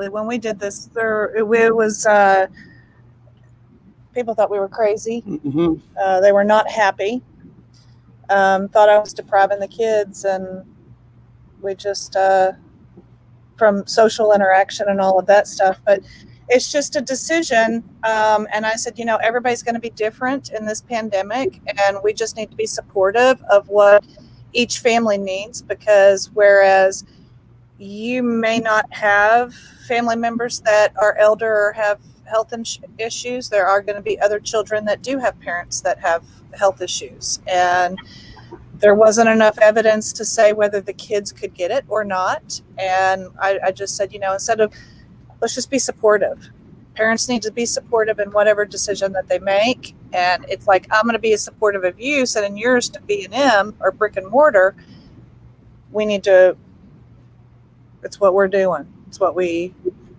When we did this, it was people thought we were crazy. Mm-hmm. They were not happy. Thought I was depriving the kids, and we just from social interaction and all of that stuff. But it's just a decision. And I said, everybody's going to be different in this pandemic, and we just need to be supportive of what each family needs, because whereas you may not have family members that are elder or have health issues, there are going to be other children that do have parents that have health issues. And there wasn't enough evidence to say whether the kids could get it or not. And I just said, instead of, let's just be supportive. Parents need to be supportive in whatever decision that they make. And it's like, I'm going to be as supportive of you, sending yours to B&M or brick and mortar. We need to, it's what we're doing. It's what we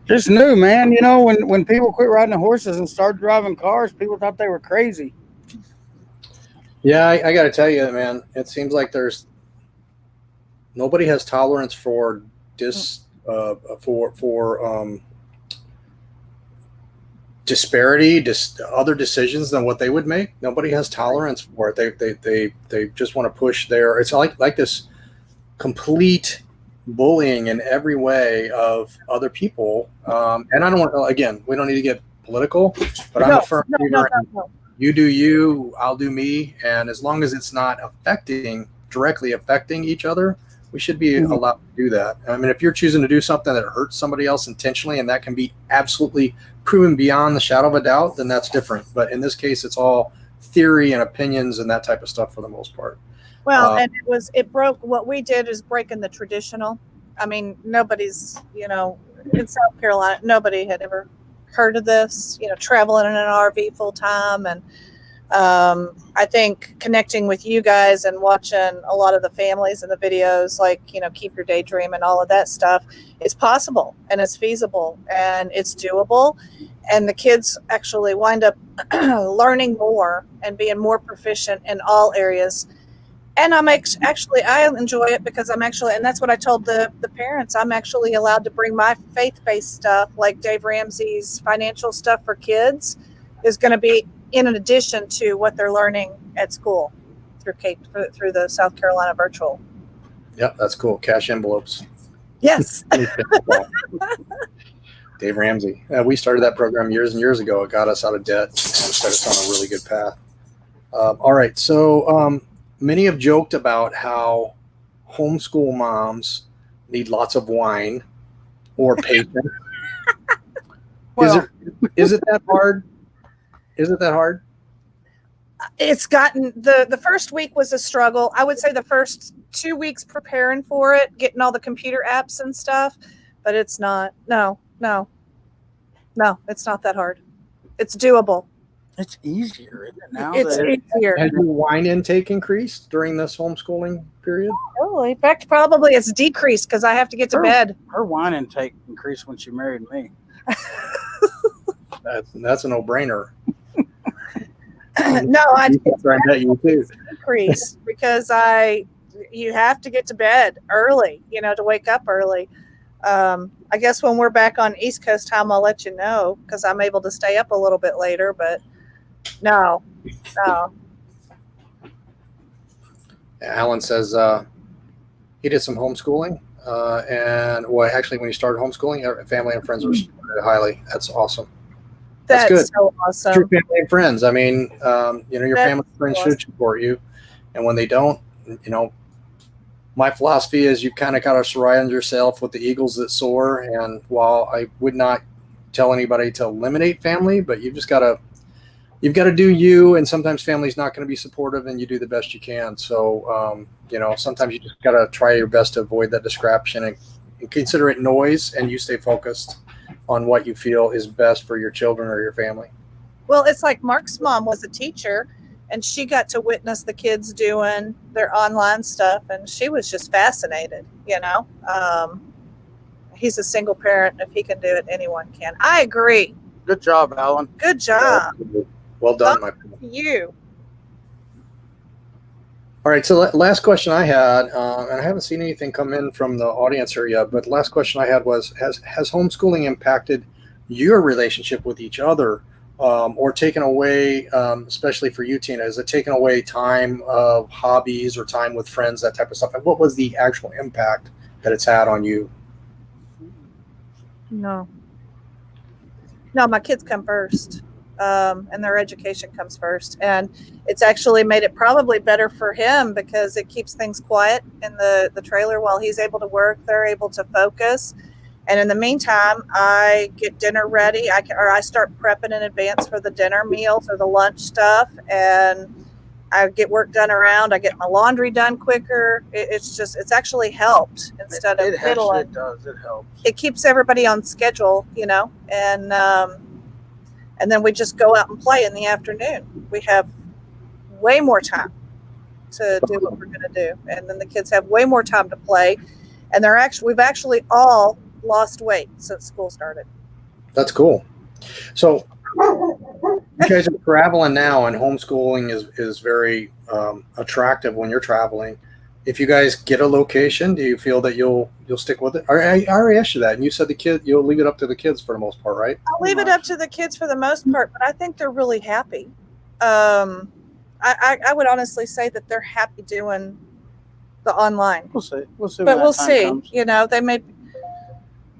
Just new, man. When people quit riding horses and started driving cars, people thought they were crazy. Yeah, I got to tell you, man, it seems like nobody has tolerance for disparity, other decisions than what they would make. Nobody has tolerance for it. They just want to push it's like this complete bullying in every way of other people. And I don't want, again, we don't need to get political, but I'm a firm believer. You do you, I'll do me. And as long as it's not directly affecting each other, we should be allowed to do that. I mean, if you're choosing to do something that hurts somebody else intentionally, and that can be absolutely proven beyond the shadow of a doubt, then that's different. But in this case, it's all theory and opinions and that type of stuff for the most part. Well, and what we did is breaking the traditional. I mean, nobody's, in South Carolina, nobody had ever heard of this, traveling in an RV full time. And I think connecting with you guys and watching a lot of the families and the videos, like, Keep Your Daydream and all of that stuff, it's possible and it's feasible and it's doable. And the kids actually wind up learning more and being more proficient in all areas. And I enjoy it because and that's what I told the parents. I'm actually allowed to bring my faith-based stuff, like Dave Ramsey's financial stuff for kids, is going to be in addition to what they're learning at school through the South Carolina virtual. Yeah, that's cool. Cash envelopes. Yes. Dave Ramsey. We started that program years and years ago. It got us out of debt and set us on a really good path. All right. So many have joked about how homeschool moms need lots of wine or patience. Well, is it that hard? Is it that hard? It's gotten the first week was a struggle. I would say the first 2 weeks preparing for it, getting all the computer apps and stuff, but it's not. No, it's not that hard. It's doable. It's easier, isn't it, now? It's easier. Has your wine intake increased during this homeschooling period? Oh, in fact, probably it's decreased because I have to get to bed. Her wine intake increased when she married me. That's a no-brainer. No, I bet you too. Decrease because you have to get to bed early, to wake up early. I guess when we're back on East Coast time, I'll let you know because I'm able to stay up a little bit later. But no. Alan says he did some homeschooling, and actually, when he started homeschooling, family and friends were supported highly. That's awesome. That's good. So awesome. True family and friends. I mean, your family and friends should support you, and when they don't, my philosophy is you kind of got to surround yourself with the eagles that soar. And while I would not tell anybody to eliminate family, but you've got to do you. And sometimes family's not going to be supportive, and you do the best you can. So, sometimes you just got to try your best to avoid that distraction and consider it noise, and you stay focused on what you feel is best for your children or your family. Well, it's like Mark's mom was a teacher, and she got to witness the kids doing their online stuff, and she was just fascinated, He's a single parent. If he can do it, anyone can. I agree. Good job, Alan. Good job. Well done, my friend. You. All right, so last question I had, and I haven't seen anything come in from the audience here yet, but the last question I had was, has homeschooling impacted your relationship with each other, or taken away, especially for you, Tina, has it taken away time of hobbies or time with friends, that type of stuff? And what was the actual impact that it's had on you? No. No, my kids come first, and their education comes first. And it's actually made it probably better for him because it keeps things quiet in the trailer while he's able to work. They're able to focus. And in the meantime, I get dinner ready. I start prepping in advance for the dinner meals or the lunch stuff, and I get work done around. I get my laundry done quicker. It's actually helped instead of fiddling. It does. It helps. It keeps everybody on schedule, and then we just go out and play in the afternoon. We have way more time to do what we're going to do, and then the kids have way more time to play. And we've actually all lost weight since school started. That's cool. So you guys are traveling now, and homeschooling is very attractive when you're traveling. If you guys get a location, do you feel that you'll stick with it? I already asked you that, and you said you'll leave it up to the kids for the most part, right? I'll leave it up to the kids for the most part, but I think they're really happy. I would honestly say that they're happy doing the online. We'll see. But we'll see. They may.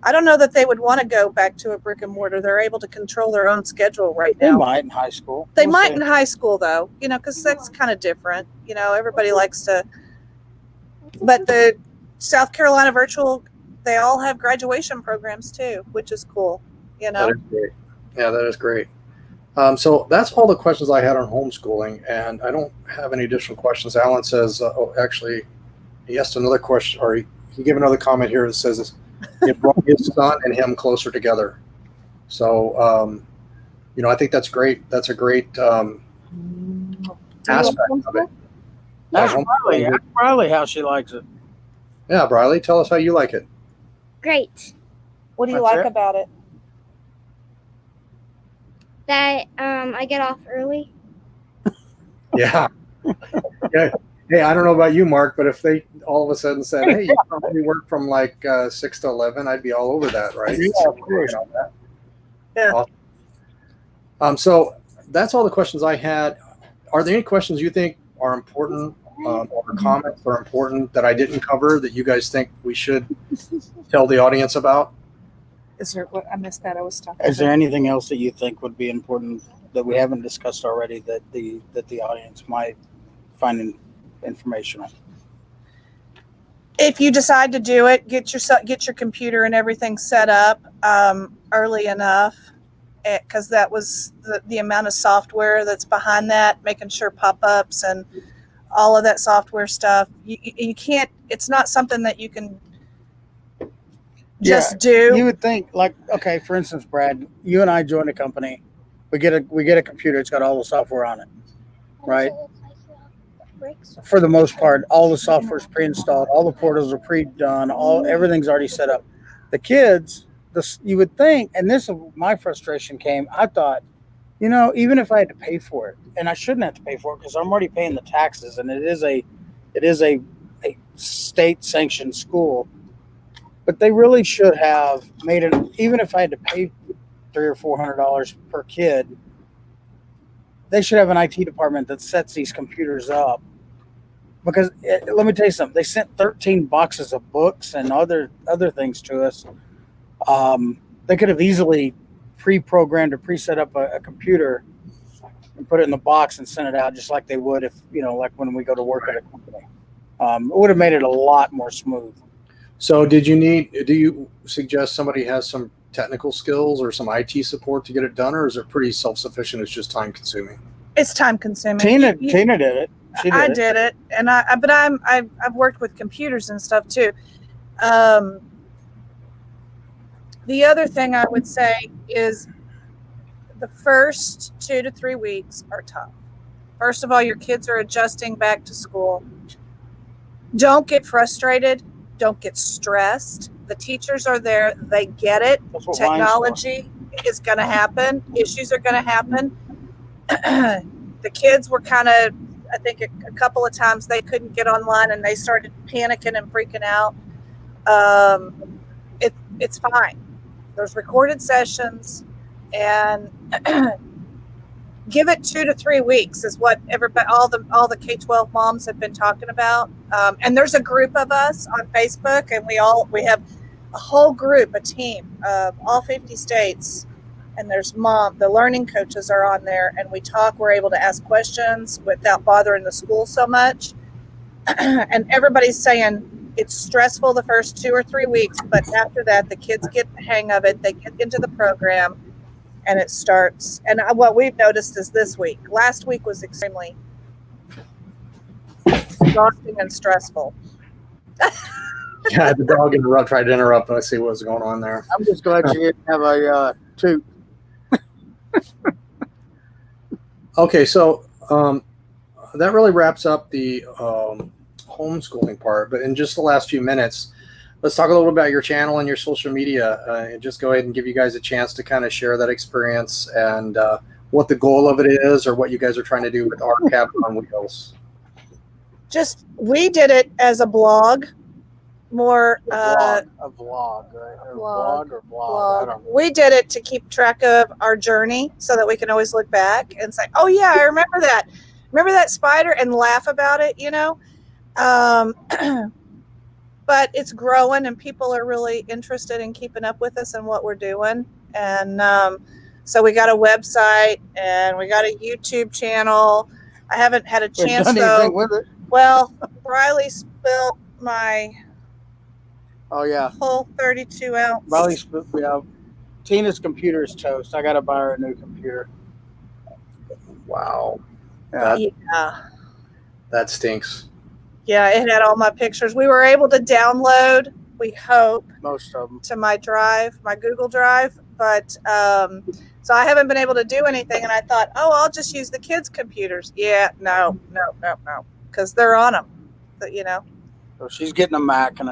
I don't know that they would want to go back to a brick and mortar. They're able to control their own schedule right now. They might in high school. They might in high school, though, because that's kind of different. Everybody likes to. But the South Carolina virtual, they all have graduation programs too, which is cool. That is great. Yeah, that is great. So that's all the questions I had on homeschooling, and I don't have any additional questions. Alan says, actually, he asked another question, or he gave another comment here that says it brought his son and him closer together. So, I think that's great. That's a great aspect of it. Ask Riley how she likes it. Yeah, Briley, tell us how you like it. Great. What do you That's like it? about it? That I get off early. Yeah. Yeah. Hey, I don't know about you, Mark, but if they all of a sudden said, "Hey, you probably work from like 6 to 11," I'd be all over that, right? Yeah, of course. Yeah. So that's all the questions I had. Are there any questions you think are important, or comments are important that I didn't cover that you guys think we should tell the audience about? Is there? I missed that. I was talking. Is there anything else that you think would be important that we haven't discussed already that the audience might find informational? If you decide to do it, get your computer and everything set up early enough, because that was the amount of software that's behind that, making sure pop-ups and all of that software stuff. You can't. It's not something that you can just do. You would think, like, okay, for instance, Brad, you and I joined a company. We get a computer. It's got all the software on it, right? For the most part, all the software is pre-installed. All the portals are pre-done. Everything's already set up. The kids, you would think, and this is my frustration came. I thought, even if I had to pay for it, and I shouldn't have to pay for it because I'm already paying the taxes, and it is a state-sanctioned school. But they really should have made it. Even if I had to pay $300 or $400 per kid, they should have an IT department that sets these computers up. Because let me tell you something, they sent 13 boxes of books and other things to us. They could have easily pre-programmed or pre-set up a computer and put it in the box and sent it out just like they would if, like when we go to work at a company. It would have made it a lot more smooth. So do you suggest somebody has some technical skills or some IT support to get it done, or is it pretty self-sufficient? It's just time consuming? It's time consuming. Tina did it. I did it, and I've worked with computers and stuff too. The other thing I would say is the first 2 to 3 weeks are tough. First of all, your kids are adjusting back to school. Don't get frustrated. Don't get stressed. The teachers are there. They get it. Technology is going to happen. Issues are going to happen. The kids were kind of, I think a couple of times they couldn't get online and they started panicking and freaking out. It's fine. There's recorded sessions, and give it 2 to 3 weeks is what all the K-12 moms have been talking about. And there's a group of us on Facebook, and we have a whole group, a team of all 50 states, and there's the learning coaches are on there, and we talk. We're able to ask questions without bothering the school so much. And everybody's saying it's stressful the first 2 or 3 weeks, but after that, the kids get the hang of it. They get into the program, and it starts. And what we've noticed is this week. Last week was extremely exhausting and stressful. Yeah, the dog tried to interrupt, and I see what was going on there. I'm just glad you didn't have a toot. Okay, so that really wraps up the homeschooling part. But in just the last few minutes, let's talk a little about your channel and your social media, and just go ahead and give you guys a chance to kind of share that experience and what the goal of it is, or what you guys are trying to do with our Cabin on Wheels. We did it as a blog, more A vlog, right? Or Blog. blog. I don't know. We did it to keep track of our journey so that we can always look back and say, oh yeah, I remember that spider, and laugh about it, you know. But it's growing, and people are really interested in keeping up with us and what we're doing. And so we got a website, and we got a YouTube channel. I haven't had a chance Done though. anything with it? Well, Riley spilled my Oh yeah. whole 32 ounce. Riley's, yeah. Tina's computer is toast. I gotta buy her a new computer. Wow, Yeah. that stinks. Yeah, it had all my pictures. We were able to download, we hope, Most of them. to my drive, my Google Drive. But so I haven't been able to do anything. And I thought, oh, I'll just use the kids' computers. Yeah, no. Because they're on them, but, you know. So she's getting a Mac and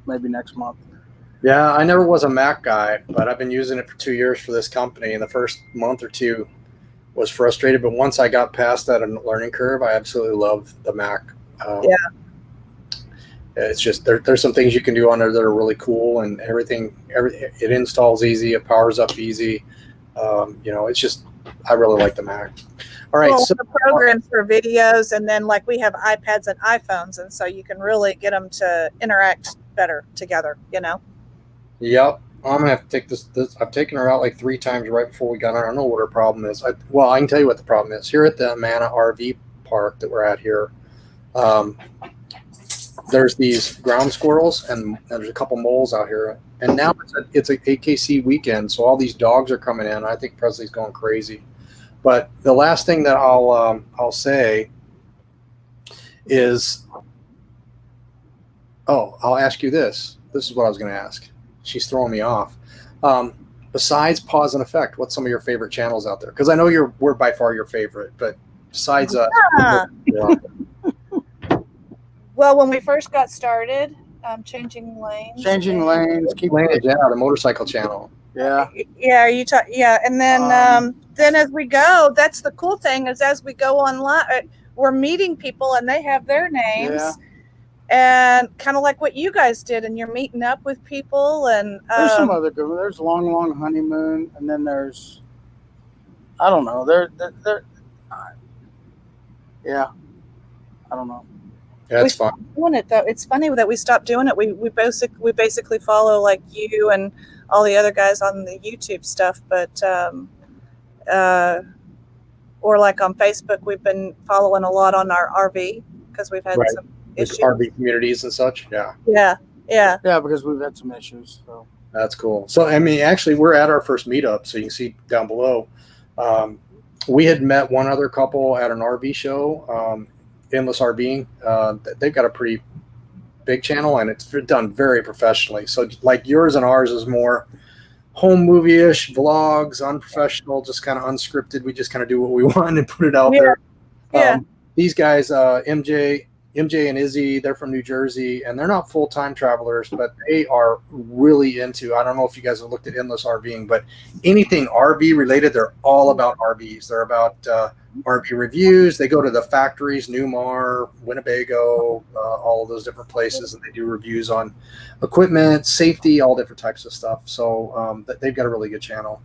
maybe next month. Yeah, I never was a Mac guy, but I've been using it for 2 years for this company. And the first month or two was frustrated, but once I got past that learning curve, I absolutely love the Mac. It's just there's some things you can do on there that are really cool, and everything it installs easy, it powers up easy. It's just, I really like the Mac. All right, Well, so the programs for videos, and then like we have iPads and iPhones, and so you can really get them to interact better together, you know. yep, I'm gonna have to take this. I've taken her out like 3 times right before we got on. I don't know what her problem is. I can tell you what the problem is. Here at the Amana RV park that we're at here, there's these ground squirrels, and there's a couple moles out here. And now it's a AKC weekend, so all these dogs are coming in. I think Presley's going crazy. But the last thing that I'll say is, I'll ask you this. This is what I was going to ask. She's throwing me off. Besides Pause and Effect, what's some of your favorite channels out there? Because I know we're by far your favorite, but besides us. Yeah. Well, when we first got started, Changing Lanes. Changing lanes. Keep the motorcycle channel. Yeah. Yeah, and then as we go, that's the cool thing, is as we go online, we're meeting people, and they have their names. Yeah. And kind of like what you guys did, and you're meeting up with people, and There's some other good ones. There's Long Honeymoon, and then there's, I don't know. Yeah. I don't know. Yeah, it's fun. doing it though. It's funny that we stopped doing it. We basically follow like you and all the other guys on the YouTube stuff, but or like on Facebook, we've been following a lot on our RV because we've had Right. some Like issues. RV communities and such. Yeah. Yeah. Yeah, because we've had some issues. So That's cool. So, I mean, actually, we're at our first meetup, so you can see down below. We had met one other couple at an RV show, Endless RVing. They've got a pretty big channel, and it's done very professionally. So, like yours and ours is more home movie-ish, vlogs, unprofessional, just kind of unscripted. We just kind of do what we want and put it out there. Yeah. These guys, MJ and Izzy, they're from New Jersey, and they're not full-time travelers, but they are really into, I don't know if you guys have looked at Endless RVing, but anything RV related, they're all about RVs. They're about RV reviews. They go to the factories, Newmar, Winnebago, all of those different places, and they do reviews on equipment, safety, all different types of stuff. So they've got a really good channel.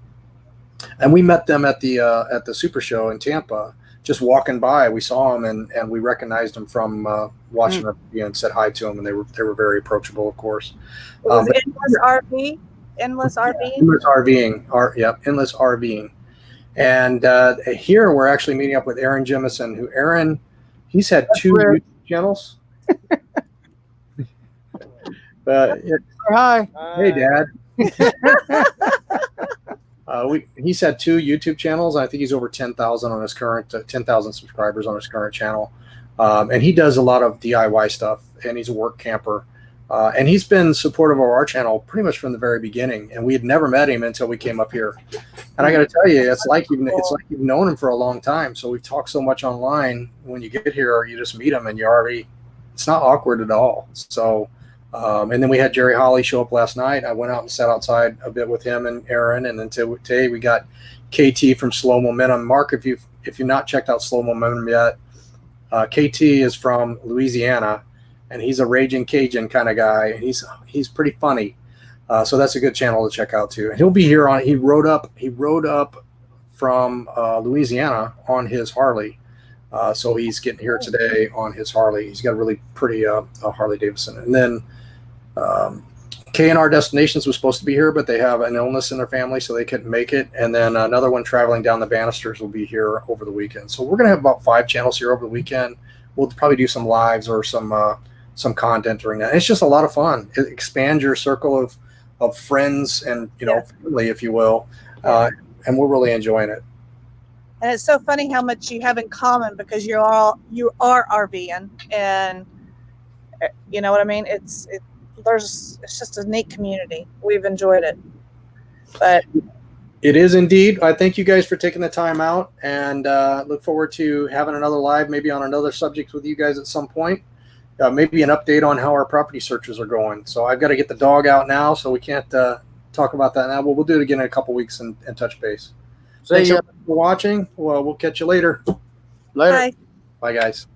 And we met them at the Super Show in Tampa. Just walking by, we saw them, and we recognized them from watching our video and said hi to them, and they were very approachable, of course. Was Endless RV? Endless RV. Endless RVing. Endless RVing. And here we're actually meeting up with Aaron Jemison, who he's had 2 YouTube channels. Hi. Hey, Dad. He's had 2 YouTube channels. I think he's over 10,000 on his current 10,000 subscribers on his current channel, and he does a lot of DIY stuff. And he's a work camper, and he's been supportive of our channel pretty much from the very beginning. And we had never met him until we came up here. And I got to tell you, it's like you've known him for a long time. So we've talked so much online. When you get here, you just meet him, and it's not awkward at all. So. And then we had Jerry Holly show up last night. I went out and sat outside a bit with him and Aaron. And then today we got KT from Slow Momentum. Mark, if you've not checked out Slow Momentum yet, KT is from Louisiana, and he's a raging Cajun kind of guy. And he's pretty funny. So that's a good channel to check out too. And he'll be here he rode up from Louisiana on his Harley. So he's getting here today on his Harley. He's got a really pretty Harley Davidson. And then K&R Destinations was supposed to be here, but they have an illness in their family, so they couldn't make it. And then another one traveling down the Banisters will be here over the weekend. So we're going to have about 5 channels here over the weekend. We'll probably do some lives or some content during that. It's just a lot of fun. It expands your circle of friends and family, if you will. And we're really enjoying it. And it's so funny how much you have in common because you are RVing, and you know what I mean. It's just a neat community. We've enjoyed it, but it is indeed. I thank you guys for taking the time out, and look forward to having another live, maybe on another subject with you guys at some point. Maybe an update on how our property searches are going. So I've got to get the dog out now, so we can't talk about that now. But we'll do it again in a couple weeks and touch base. Thanks for watching. Well, we'll catch you later. Later. Bye. Bye, guys.